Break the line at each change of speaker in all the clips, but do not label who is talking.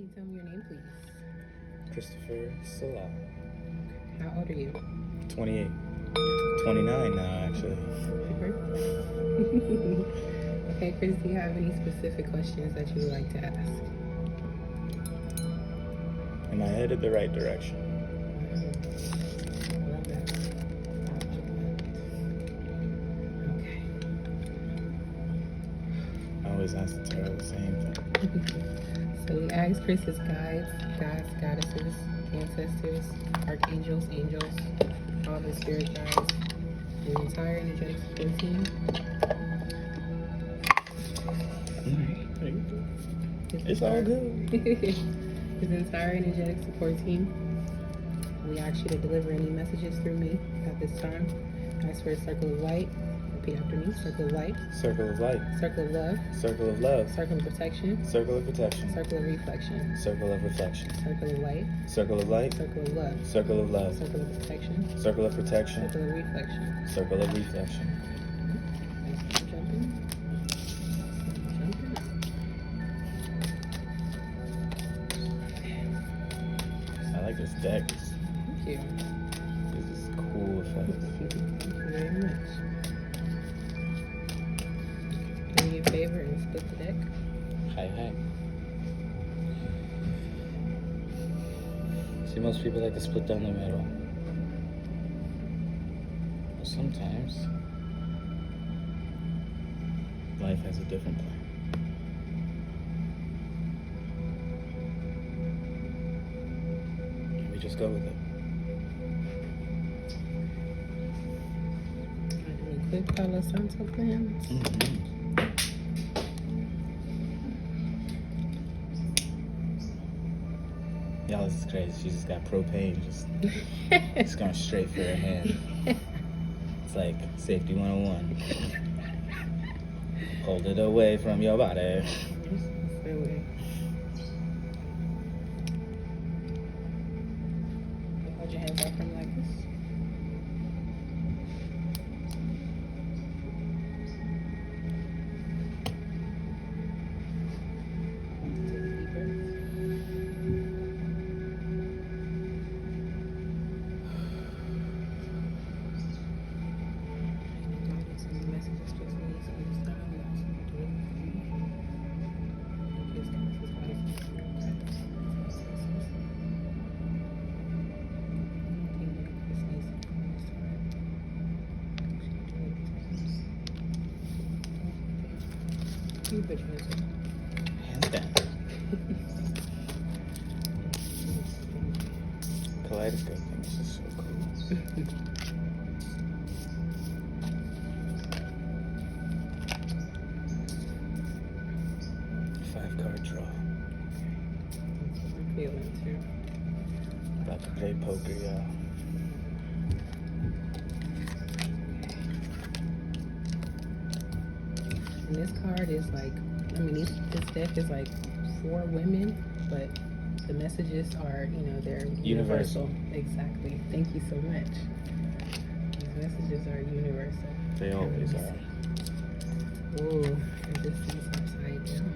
you tell me your name, please?
Christopher Salaah.
How old are you?
28. 29 now, actually.
Okay, Kris, do you have any specific questions that you would like to ask?
Am I headed the right direction?
I love that. Okay.
I always ask the tarot the same thing.
So we asked Kris's guides, gods, goddesses, ancestors, archangels, angels, all the spirit guides, the entire energetic support team.
It's all good.
His entire energetic support team. We ask you to deliver any messages through me at this time. I swear, circle of light. Repeat after me. Circle of light.
Circle of light.
Circle of love.
Circle of love.
Circle of protection.
Circle of protection.
Circle of reflection.
Circle of reflection.
Circle of light.
Circle of light.
Circle of love.
Circle of love.
Circle of protection.
Circle of protection.
Circle of reflection.
Circle of reflection.
Thanks for jumping.
I like this deck.
Thank you.
This is cool effect.
Thank you very much. Do me a favor and split the deck.
Hi. See, most people like to split down the middle. But sometimes life has a different plan. And we just go with it.
I do a quick Palo Santo plan.
Y'all, this is crazy. She just got propane, just going straight for her hand. It's like safety 101. Hold it away from your body.
Hold your hands out from like this.
Hands down. Kaleidoscope thing is just so cool. 5-card draw.
I'm feeling too.
About to play poker, y'all.
And this card is like, I mean, this deck is like for women, but the messages are, they're universal. Exactly. Thank you so much. These messages are universal.
They always are.
Ooh, resistance upside down.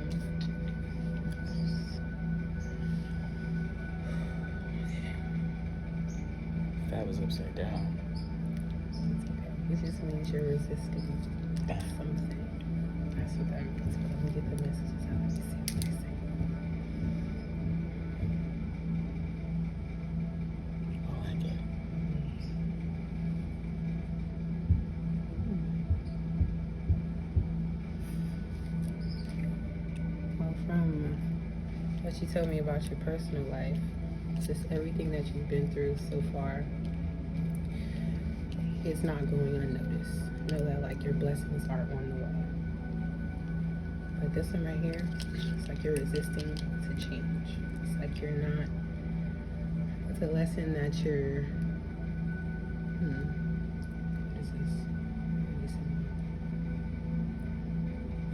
That was upside down.
It just means you're resisting something. That's what that means. But let me get the messages out. Let me see what they say.
I like it.
Well, from what you told me about your personal life, just everything that you've been through so far, it's not going unnoticed. Know that like your blessings are on the way. But this one right here, it's like you're resisting to change. It's like you're not, it's a lesson that you're, what is this?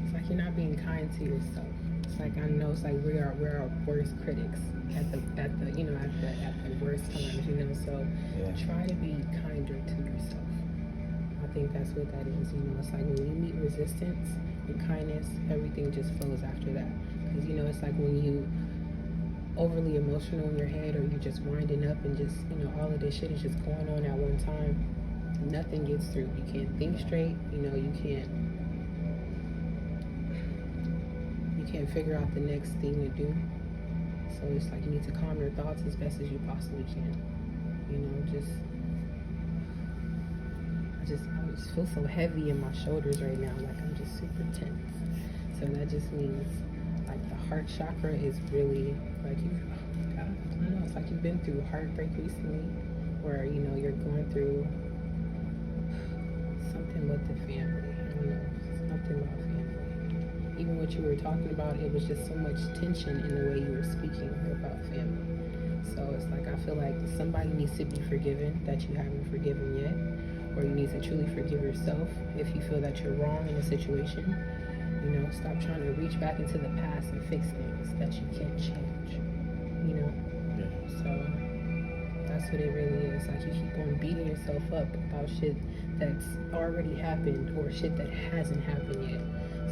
It's like you're not being kind to yourself. It's like, I know it's like we're our worst critics at the worst times, so
Yeah.
try to be kinder to yourself. I think that's what that is, it's like when you meet resistance and kindness, everything just flows after that. Because it's like when you overly emotional in your head, or you're just winding up and just, all of this shit is just going on at one time, nothing gets through. You can't think straight, you can't figure out the next thing to do. So it's like you need to calm your thoughts as best as you possibly can. I just feel so heavy in my shoulders right now, like I'm just super tense. So that just means like the heart chakra is really like I don't know, it's like you've been through heartbreak recently, where you're going through something with the family. Something about family. Even what you were talking about, it was just so much tension in the way you were speaking about family. So it's like I feel like somebody needs to be forgiven that you haven't forgiven yet, or you need to truly forgive yourself if you feel that you're wrong in a situation. Stop trying to reach back into the past and fix things that you can't change.
Yeah.
So that's what it really is. Like you keep on beating yourself up about shit that's already happened or shit that hasn't happened yet.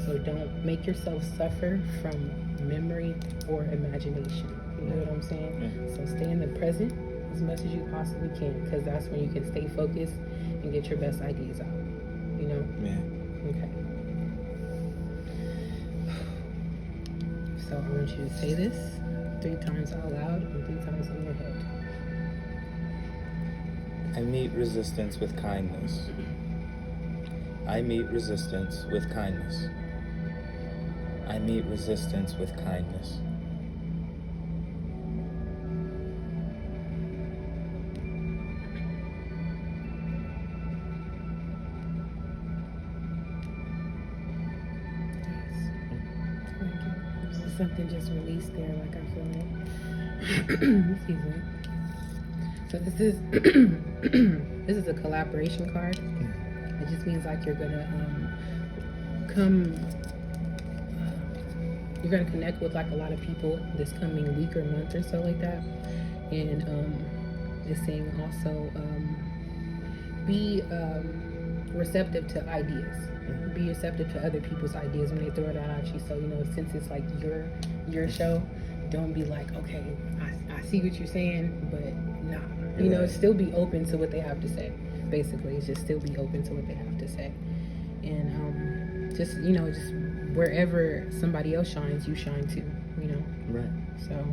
So don't make yourself suffer from memory or imagination. You know what I'm saying?
Yeah.
So stay in the present as much as you possibly can, because that's when you can stay focused and get your best ideas out.
Yeah.
Okay. So I want you to say this 3 times out loud and 3 times in your head.
I meet resistance with kindness. I meet resistance with kindness. I meet resistance with kindness.
Something just released there, like I feel it. Excuse me. So this is a collaboration card. It just means like you're gonna you're gonna connect with like a lot of people this coming week or month or so, like that. And it's saying also be receptive to ideas. Be receptive to other people's ideas when they throw it out at you. So since it's like your show, don't be like, okay, I see what you're saying, but nah. Still be open to what they have to say. Basically, it's just still be open to what they have to say. And just just wherever somebody else shines, you shine too.
Right.
So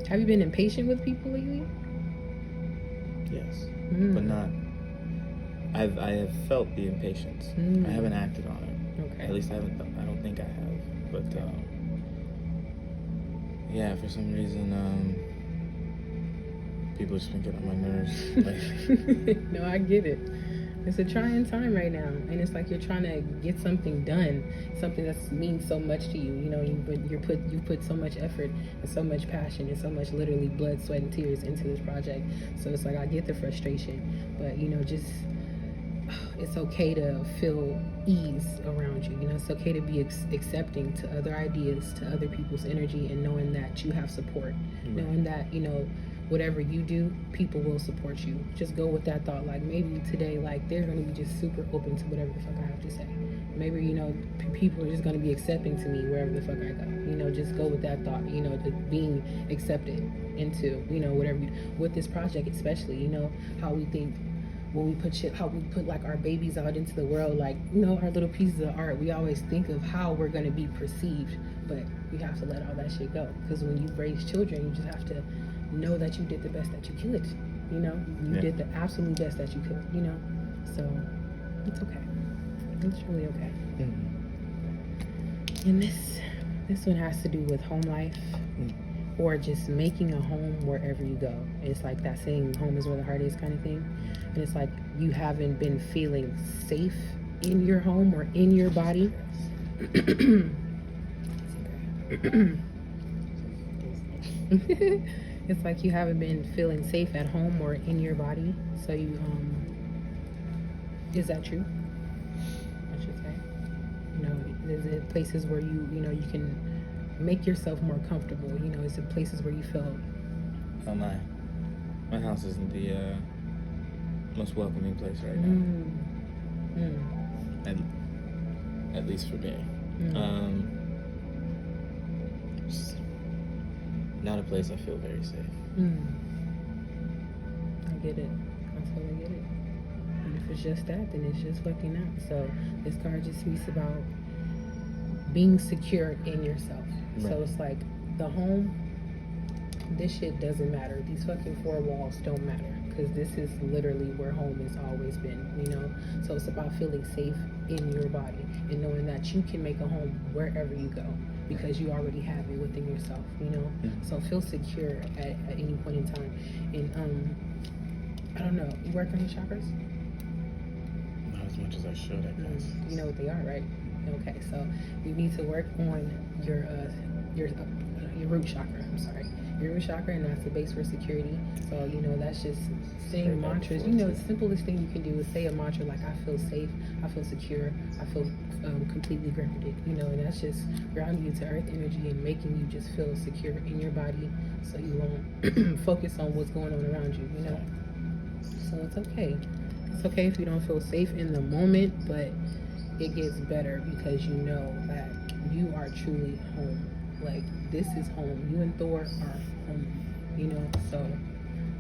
have you been impatient with people lately?
Yes. But not. I have felt the impatience. I haven't acted on it.
Okay.
At least I don't think I have. But yeah, for some reason, people just been getting on my nerves.
No, I get it. It's a trying time right now, and it's like you're trying to get something done, something that means so much to you. You put so much effort and so much passion and so much literally blood, sweat, and tears into this project. So it's like I get the frustration, but just it's okay to feel ease around you. It's okay to be accepting to other ideas, to other people's energy, and knowing that you have support, knowing that whatever you do, people will support you. Just go with that thought. Like maybe today, like they're gonna be just super open to whatever the fuck I have to say. Maybe people are just gonna be accepting to me wherever the fuck I go. Just go with that thought. To being accepted into whatever with this project, especially. How we think. When we put how we put like our babies out into the world, like our little pieces of art, we always think of how we're going to be perceived, but you have to let all that shit go, because when you raise children, you just have to know that you did the best that you could. You did the absolute best that you could. So it's okay. It's really okay. And this one has to do with home life. Or just making a home wherever you go. It's like that saying, home is where the heart is, kind of thing. And it's like you haven't been feeling safe in your home or in your body. It's like you haven't been feeling safe at home or in your body. So you, is that true? I should say. Is it places where you can make yourself more comfortable? Is it places where you feel?
Oh my house isn't the most welcoming place right now. At least for me. Not a place I feel very safe.
I get it. I totally get it. And if it's just that, then it's just fucking out. So this card just speaks about being secure in yourself.
Right.
So it's like the home, this shit doesn't matter. These fucking four walls don't matter. Because this is literally where home has always been, you know? So it's about feeling safe in your body and knowing that you can make a home wherever you go because you already have it within yourself, you know? So feel secure at any point in time. And I don't know, you work on your chakras?
Not as much as I should, I guess.
You know what they are, right? Okay, so you need to work on your root chakra, I'm sorry. Your root chakra, and that's the base for security. So, you know, that's just saying mantras. You know, the simplest thing you can do is say a mantra like, I feel safe, I feel secure, I feel completely grounded, you know, and that's just grounding you to earth energy and making you just feel secure in your body so you won't focus on what's going on around you, you know. So it's okay. It's okay if you don't feel safe in the moment, but it gets better because you know that you are truly home. Like, this is home. You and Thor are home, you know? So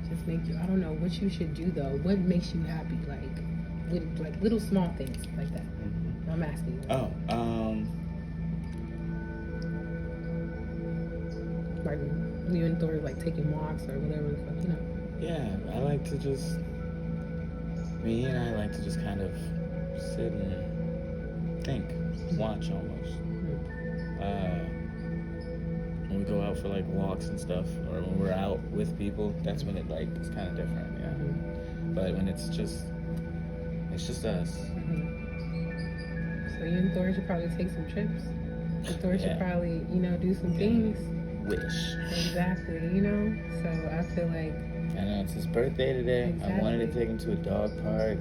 just make you, I don't know what you should do though. What makes you happy? Like little small things like that. I'm asking you. Like you and Thor like taking walks or whatever the fuck, you know?
Yeah, I like to just, me and I like to just kind of sit and think, watch almost. When we go out for like walks and stuff, or when we're out with people, that's when it like it's kind of different, yeah. But when it's just us.
So you and Thor should probably take some trips. And Thor should probably, you know, do some things.
Wish.
Exactly, you know. So I feel like
I know it's his birthday today.
Exactly.
I wanted to take him to a dog park.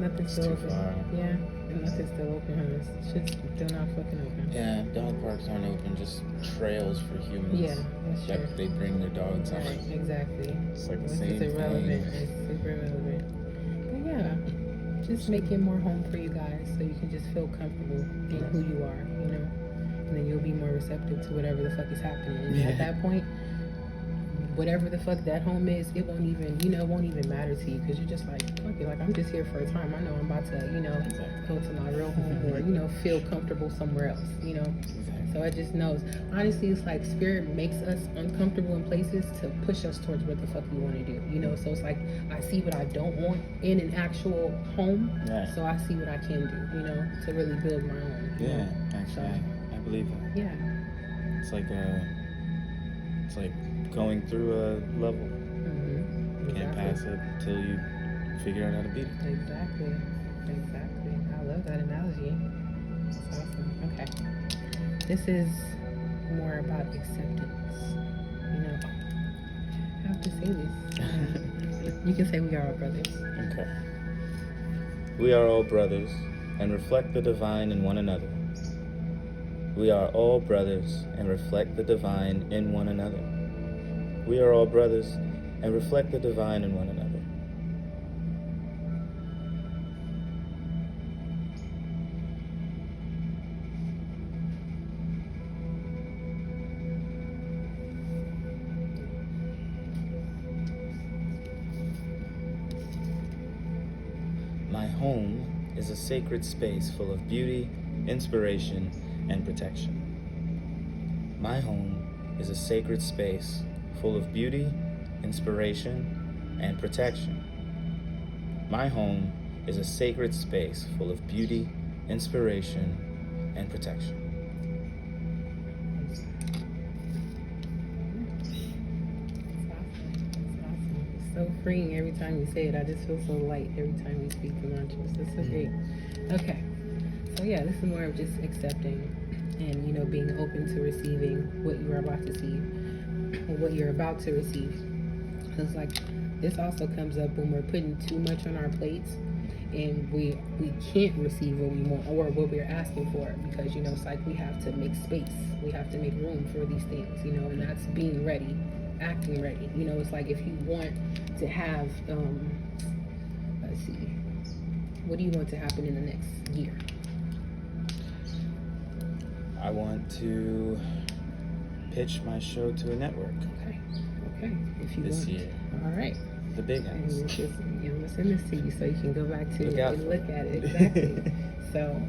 Nothing's
It's
still
too
open.
far.
Yeah, and nothing's still open, huh? Shit's still not fucking open.
Yeah, dog parks aren't open, just trails for humans.
Yeah, that's true.
Like they bring their dogs on.
Right, exactly.
It's like the
Which
same
is irrelevant.
thing.
It's super irrelevant. But yeah, just make it more home for you guys so you can just feel comfortable in who you are, you know? And then you'll be more receptive to whatever the fuck is happening. And at that point, whatever the fuck that home is, it won't even, you know, it won't even matter to you because you're just like, fuck it, like I'm just here for a time. I know I'm about to, you know, go to my real home or, you know, feel comfortable somewhere else, you know? So it just knows. Honestly, it's like spirit makes us uncomfortable in places to push us towards what the fuck we want to do, you know? So it's like, I see what I don't want in an actual home, so I see what I can do, you know, to really build my own.
Yeah, actually, I believe that.
Yeah.
It's like going through a level. You can't pass it until you figure out how to beat it.
Exactly. I love that analogy. That's awesome. Okay. This is more about acceptance. You know, I have to say this. You can say we are all brothers.
Okay. We are all brothers and reflect the divine in one another. We are all brothers and reflect the divine in one another. We are all brothers and reflect the divine in one another. My home is a sacred space full of beauty, inspiration, and protection. My home is a sacred space full of beauty, inspiration, and protection. My home is a sacred space full of beauty, inspiration, and protection.
It's so freeing every time you say it. I just feel so light every time you speak the mantras. It's so great. Okay. So yeah, this is more of just accepting and, you know, being open to receiving what you are about to see. What you're about to receive. It's like this also comes up when we're putting too much on our plates and we can't receive what we want or what we're asking for because, you know, it's like we have to make space, we have to make room for these things, you know, and that's being ready, acting ready. You know, it's like if you want to have let's see, what do you want to happen in the next year?
I want to pitch my show to a network.
Okay. If you
this
want.
year.
All right.
The big
And
house.
this is, I'm gonna send this to you so you can go back to
Look
it
out
and
for
look at it. Exactly. So,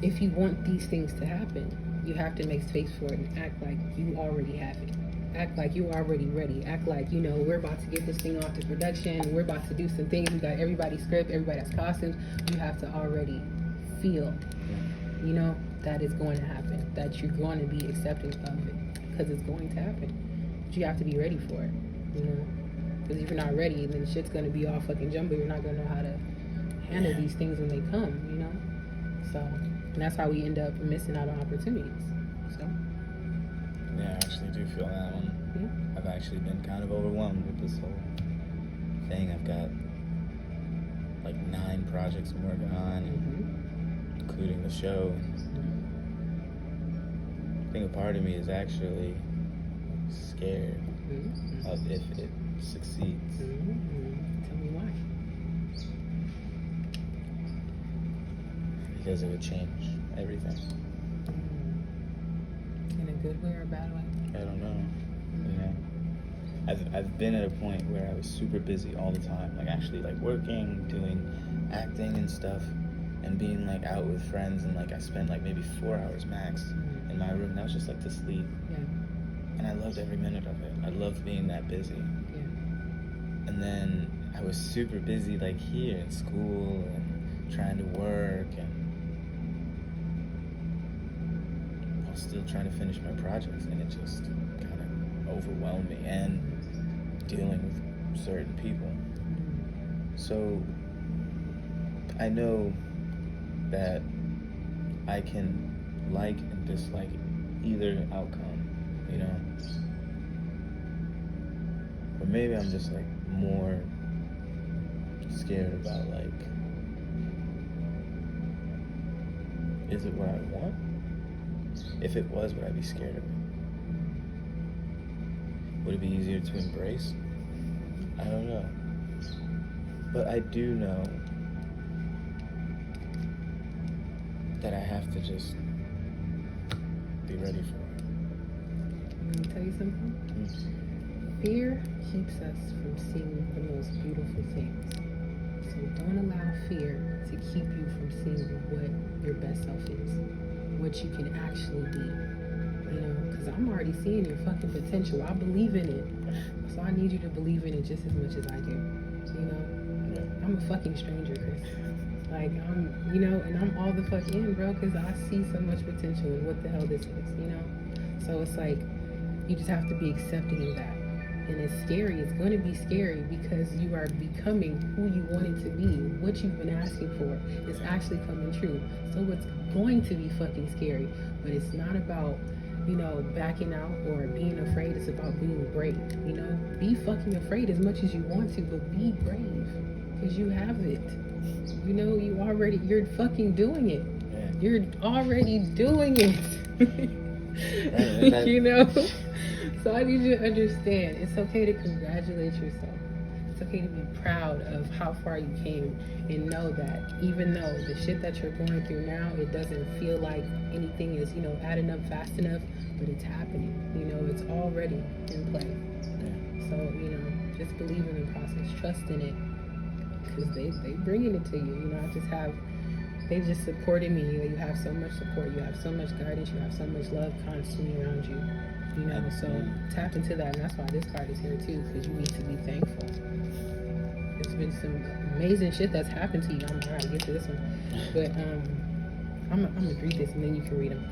if you want these things to happen, you have to make space for it and act like you already have it. Act like you're already ready. Act like, you know, we're about to get this thing off to production. We're about to do some things. We got everybody's script, everybody has costumes. You have to already feel, you know, that it's going to happen. That you're going to be accepting of it. Because it's going to happen. But you have to be ready for it, you know. Because if you're not ready, then shit's going to be all fucking jumbo. You're not going to know how to handle these things when they come, you know. So, and that's how we end up missing out on opportunities. So.
Yeah, I actually do feel that one.
Yeah.
I've actually been kind of overwhelmed with this whole thing. I've got like 9 projects I'm working on, including the show. I think a part of me is actually scared of if it succeeds.
Tell me why.
Because it would change everything.
In a good way or a bad way?
I don't know. You know, I've been at a point where I was super busy all the time, like actually like working, doing acting and stuff, and being like out with friends, and like I spent like maybe 4 hours max in my room. And that was just like to sleep.
Yeah.
And I loved every minute of it. I loved being that busy.
Yeah.
And then I was super busy like here in school and trying to work, and I was still trying to finish my projects, and it just kind of overwhelmed me, and dealing with certain people. So I know that I can like and dislike either outcome, you know. Or maybe I'm just like more scared about like, is it what I want? If it was, would I be scared of it? Would it be easier to embrace? I don't know. But I do know that I have to just be ready for it.
Let me tell you something. Fear keeps us from seeing the most beautiful things. So don't allow fear to keep you from seeing what your best self is, what you can actually be. You know, because I'm already seeing your fucking potential. I believe in it. So I need you to believe in it just as much as I do. You know? Yeah. I'm a fucking stranger, Kris. Like, I'm, you know, and I'm all the fuck in, bro, because I see so much potential in what the hell this is, you know? So it's like, you just have to be accepting of that. And it's scary. It's going to be scary because you are becoming who you wanted to be. What you've been asking for is actually coming true. So it's going to be fucking scary. But it's not about, you know, backing out or being afraid. It's about being brave, you know? Be fucking afraid as much as you want to, but be brave. Because you have it. You know, you're fucking doing it. Yeah. You're already doing it. You know? So I need you to understand, it's okay to congratulate yourself. It's okay to be proud of how far you came, and know that even though the shit that you're going through now, it doesn't feel like anything is, you know, adding up fast enough, but it's happening. You know, it's already in play. Yeah. So, you know, just believe in the process, trust in it, because they bringing it to you. You know, they just supported me. You have so much support, you have so much guidance, you have so much love constantly around you. You know, so tap into that, and that's why this card is here too, because you need to be thankful. There's been some amazing shit that's happened to you. I'm gonna get to this one, but I'm gonna read this and then you can read them.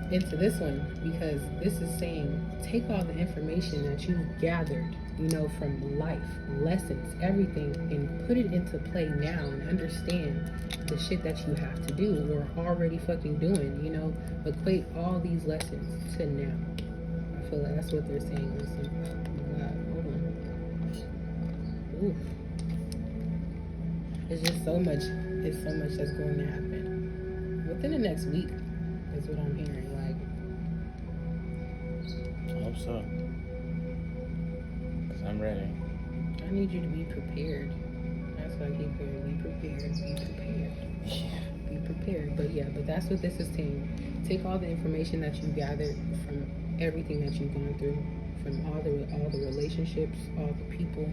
Into this one, because this is saying take all the information that you've gathered, you know, from life, lessons, everything, and put it into play now, and understand the shit that you have to do or already fucking doing, you know. Equate all these lessons to now. I feel like that's what they're saying. Listen, oh God, hold on. Ooh. It's just so much. It's so much that's going to happen within the next week. Is what I'm hearing.
I hope so. Because I'm ready.
I need you to be prepared. That's why I keep hearing. Be prepared. Be prepared.
Yeah.
Be prepared. But yeah, but that's what this is saying. take all the information that you gathered from everything that you've gone through, from all the relationships, all the people,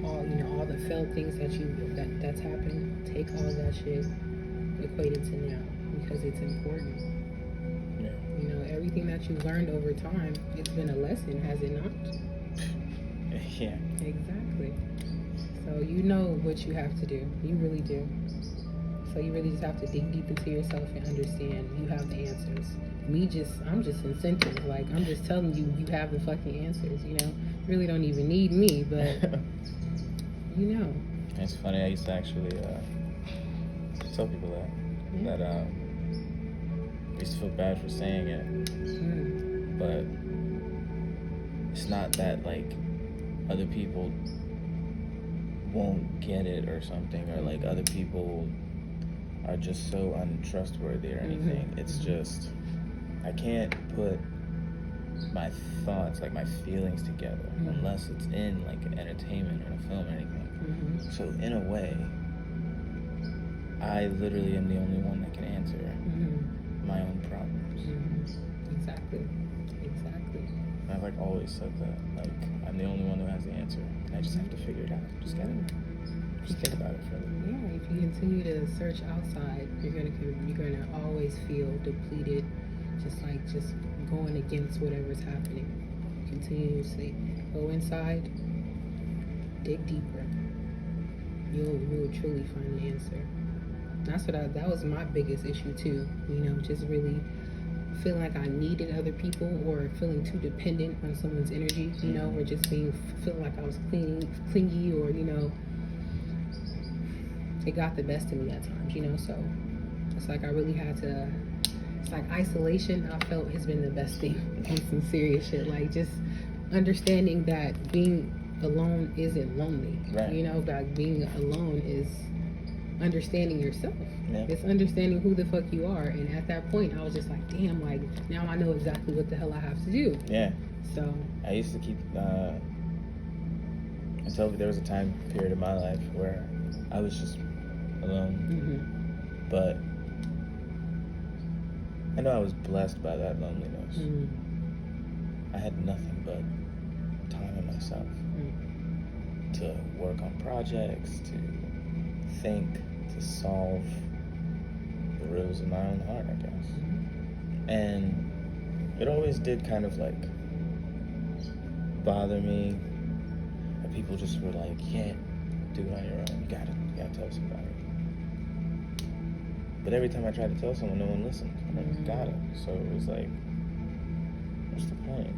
all the failed things that's happened. Take all of that shit, equate it to now, because it's important.
Yeah.
Everything that you learned over time, it's been a lesson, has it not?
Yeah.
Exactly. So you know what you have to do. You really do. So you really just have to dig deep into yourself and understand you have the answers. I'm just incentive. Like, I'm just telling you, you have the fucking answers, You really don't even need me, but
It's funny, I used to actually tell people that I used to feel bad for saying it, but it's not that, like, other people won't get it or something, or like other people are just so untrustworthy or anything. It's just, I can't put my thoughts, like my feelings together, unless it's in like an entertainment or a film or anything. So in a way, I literally am the only one that can answer my own problems.
Exactly.
I've like always said that, like, I'm the only one who has the answer. I just have to figure it out. Just gotta think about it further.
Yeah, if you continue to search outside, you're gonna always feel depleted, just going against whatever's happening. Continuously go inside, dig deeper. You'll truly find the answer. That was my biggest issue too. Just really feeling like I needed other people, or feeling too dependent on someone's energy, or just feeling like I was clingy, or it got the best of me at times, so it's like I really had to, it's like isolation, I felt, has been the best thing in some serious shit, like just understanding that being alone isn't lonely,
right.
That being alone is understanding yourself.
Yeah.
It's understanding who the fuck you are. And at that point I was just like, damn, like now I know exactly what the hell I have to do.
Yeah.
So
I used to keep until there was a time period in my life where I was just alone. But I know I was blessed by that loneliness. I had nothing but time in myself to work on projects, to think, to solve the riddles in my own heart, I guess. And it always did kind of like bother me that people just were like, you can't do it on your own, you gotta tell somebody. But every time I tried to tell someone, no one listened. I never got it. So it was like, what's the point?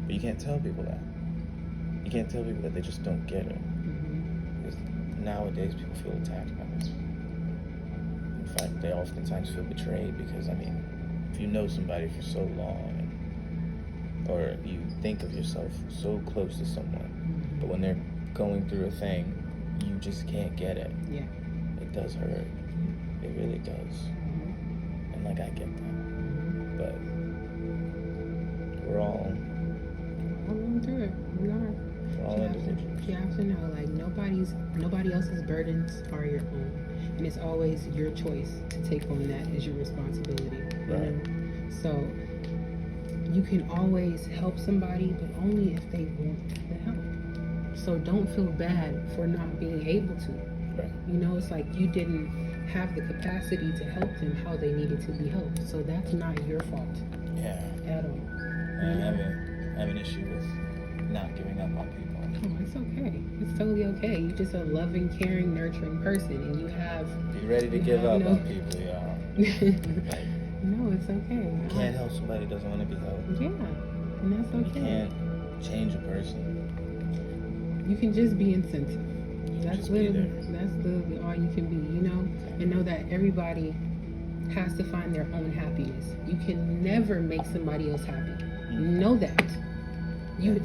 But you can't tell people that. You can't tell people that they just don't get it. Because nowadays people feel attacked by it. In fact, they oftentimes feel betrayed because, if you know somebody for so long, or you think of yourself so close to someone, but when they're going through a thing, you just can't get it.
Yeah.
It does hurt. It really does. And like, I get that. But we're all
going through it. We are.
We're all individuals.
You have to know, like, nobody else's burdens are your own. And it's always your choice to take on that as your responsibility.
Right.
So you can always help somebody, but only if they want the help. So don't feel bad for not being able to.
Right.
It's like you didn't have the capacity to help them how they needed to be helped. So that's not your fault.
Yeah.
At all.
I have an issue with not giving up on people.
Oh, it's okay. It's totally okay. You're just a loving, caring, nurturing person, and you have...
Be ready to give up on people, y'all. Like,
no, it's okay.
You can't help somebody who doesn't want to be helped.
Yeah, and that's okay.
You can't change a person.
You can just be incentive. That's literally all you can be, and know that everybody has to find their own happiness. You can never make somebody else happy. Know that.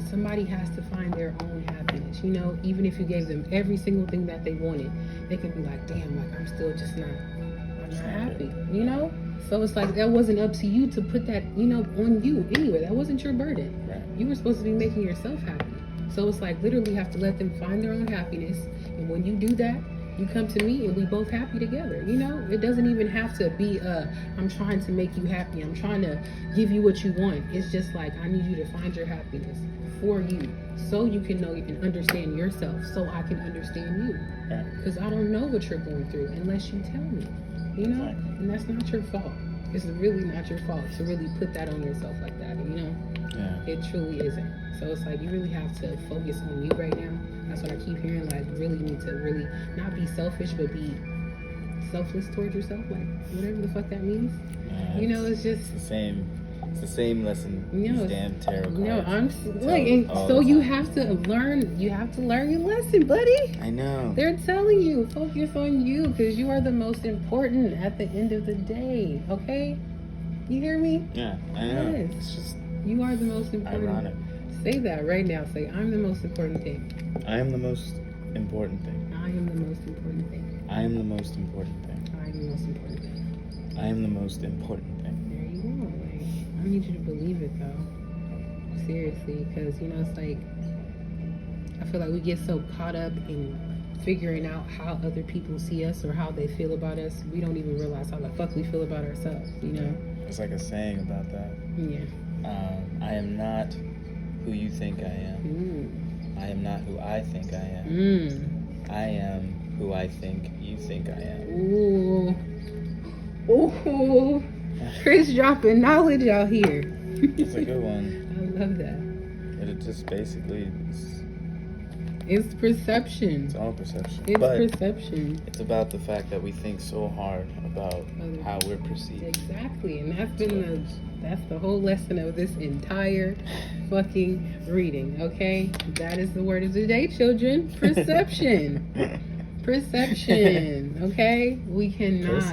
Somebody has to find their own happiness. Even if you gave them every single thing that they wanted, they could be like, damn, like I'm still just not happy. So it's like that wasn't up to you to put that, on you anyway. That wasn't your burden.
Right.
You were supposed to be making yourself happy. So it's like literally have to let them find their own happiness. And when you do that, You come to me and we both happy together. You know, it doesn't even have to be I'm trying to make you happy. I'm trying to give you what you want. It's just like, I need you to find your happiness for you, so you can know and understand yourself, so I can understand you. Because I don't know what you're going through unless you tell me. You know, and that's not your fault. It's really not your fault to really put that on yourself like that. You know, it truly isn't. So it's like, you really have to focus on you right now. That's what I keep hearing. Like, really need to really not be selfish, but be selfless towards yourself. Like, whatever the fuck that means. You know, it's just
the same. It's the same lesson.
No,
these damn tarot cards.
No, I'm like, and so you have to learn. You have to learn your lesson, buddy.
I know.
They're telling you, focus on you, because you are the most important at the end of the day. Okay, you hear me?
Yeah, I know.
Yes.
It's just
you are the most important.
ironic.
Say that right now. Say, I'm the most important thing.
I am the most important thing.
I am the most important thing.
I am the most important thing.
I am the most important thing.
I am the most important thing.
There you go. Like, I need you to believe it though. Seriously, because you know, it's like, I feel like we get so caught up in figuring out how other people see us or how they feel about us. We don't even realize how the fuck we feel about ourselves, you know?
It's like a saying about that.
Yeah.
I am not who you think I am. I am not who I think I am. I am who I think you think I am. Ooh.
Kris dropping knowledge out here.
It's a good one.
I love that.
But it just basically
it's perception.
It's all perception.
It's
but
perception.
It's about the fact that we think so hard about how we're perceived.
Exactly. And that's the whole lesson of this entire fucking reading, okay? That is the word of the day, children. Perception. Perception. Okay? We cannot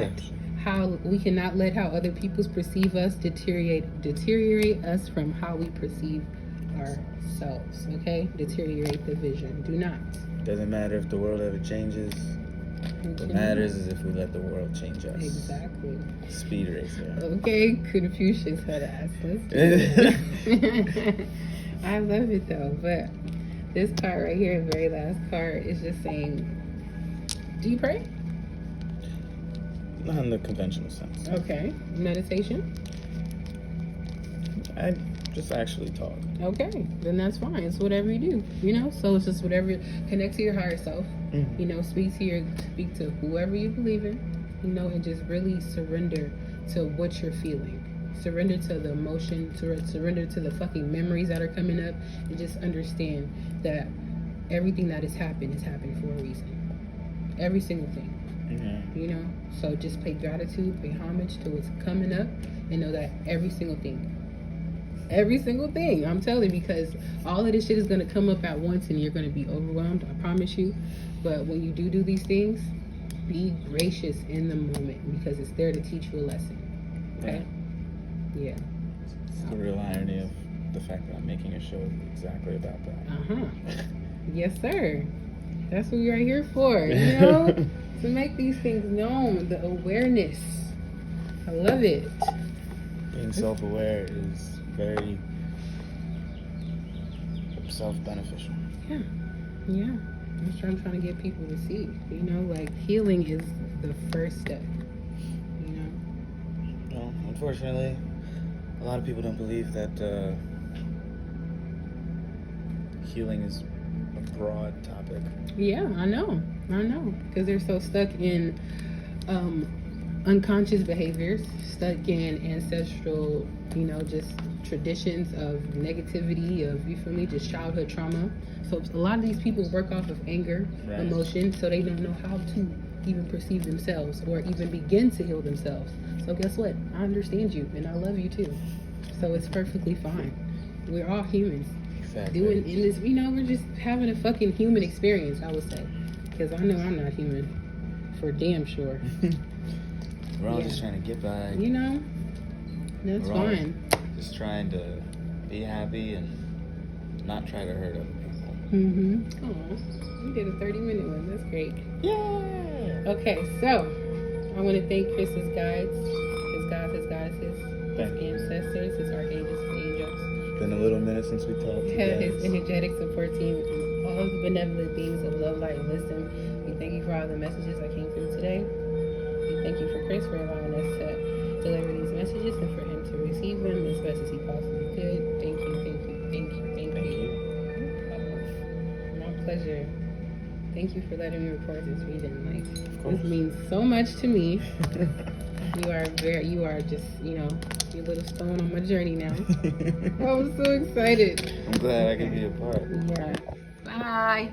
let how other people perceive us deteriorate us from how we perceive ourselves. Okay? Deteriorate the vision. Do not.
Doesn't matter if the world ever changes. What matters is if we let the world change us.
Exactly.
Speed racer.
Okay, Confucius had asked us. I love it though, but this card right here, the very last card, is just saying, do you pray?
Not in the conventional sense.
Okay. Meditation?
I just actually talk.
Okay, then that's fine. It's whatever you do, you know? So it's just whatever, connect to your higher self, you know, speak to whoever you believe in, you know, and just really surrender to what you're feeling. Surrender to the emotion, surrender to the fucking memories that are coming up, and just understand that everything that has happened for a reason. Every single thing. You know? So just pay gratitude, pay homage to what's coming up, and know that every single thing, I'm telling you, because all of this shit is going to come up at once and you're going to be overwhelmed, I promise you. But when you do these things, be gracious in the moment, because it's there to teach you a lesson. Okay? Yeah.
It's the real irony of the fact that I'm making a show exactly about that.
Yes, sir. That's what we're here for, you know? To make these things known, the awareness. I love it.
Being self-aware is very self-beneficial.
Yeah. That's what I'm trying to get people to see. You know, like, healing is the first step. You know?
Well, unfortunately, a lot of people don't believe that healing is a broad topic.
Yeah, I know. Because they're so stuck in unconscious behaviors, stuck in ancestral, you know, just traditions of negativity, of, you feel me, just childhood trauma. So a lot of these people work off of anger, emotion, so they don't know how to even perceive themselves or even begin to heal themselves. So guess what? I understand you and I love you too. So it's perfectly fine. We're all humans.
Exactly.
Doing in this, you know, we're just having a fucking human experience, I would say. Because I know I'm not human. For damn sure.
We're all just trying to get by.
You know? That's fine.
Just trying to be happy and not try to hurt other people.
Oh, we did a 30-minute one. That's great.
Yeah.
Okay, so I want to thank Kris's guides, his goddesses, his ancestors, his archangels, his angels.
Been a little minute since we talked.
His energetic support team, all of the benevolent beings of love, light, and wisdom. We thank you for all the messages that came through today. We thank you for Kris for allowing us to deliver these messages and for him to receive them as best as he possibly could. Thank you, thank you, thank you, thank you. My pleasure. Thank you for letting me record this reading. Like, this means so much to me. You are just, your little stone on my journey now. I'm so excited.
I'm glad I could be a part.
Yeah. Bye.